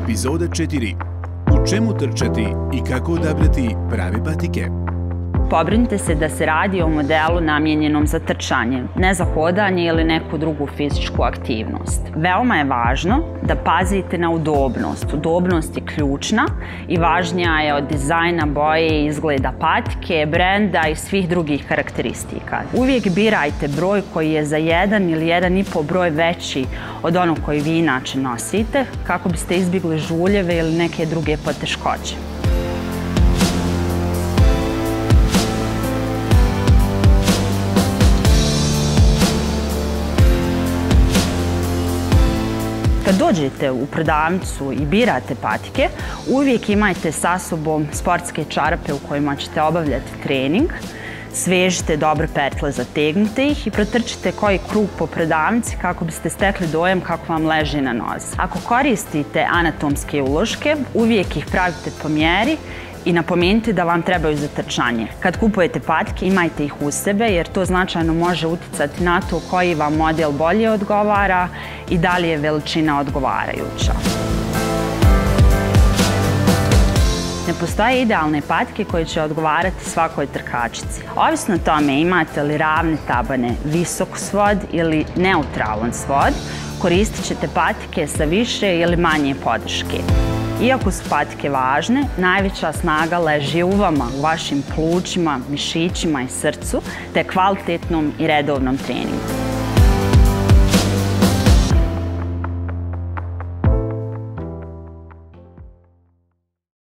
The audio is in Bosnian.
Epizoda 4. U čemu trčati i kako odabrati prave patike? Pobrinite se da se radi o modelu namijenjenom za trčanje, ne za hodanje ili neku drugu fizičku aktivnost. Veoma je važno da pazite na udobnost. Udobnost je ključna i važnija je od dizajna, boje i izgleda patike, brenda i svih drugih karakteristika. Uvijek birajte broj koji je za 1 ili 1,5 broj veći od onog koji vi inače nosite, kako biste izbjegli žuljeve ili neke druge poteškoće. Kad dođete u prodavnicu i birate patike, uvijek imajte sa sobom sportske čarape u kojima ćete obavljati trening. Svežite dobre petle, zategnite ih i protrčite koji krug po prodavnici kako biste stekli dojam kako vam leži na nozi. Ako koristite anatomske uloške, uvijek ih pravite po mjeri i napomenite da vam trebaju za trčanje. Kad kupujete patike, imajte ih uz sebe jer to značajno može uticati na to koji vam model bolje odgovara i da li je veličina odgovarajuća. Ne postoje idealne patike koje će odgovarati svakoj trkačici. Ovisno o tome imate li ravne tabane, visok svod ili neutralan svod, koristit ćete patike sa više ili manje podrške. Iako su patike važne, najveća snaga leži u vama, u vašim plućima, mišićima i srcu, te kvalitetnom i redovnom treningu.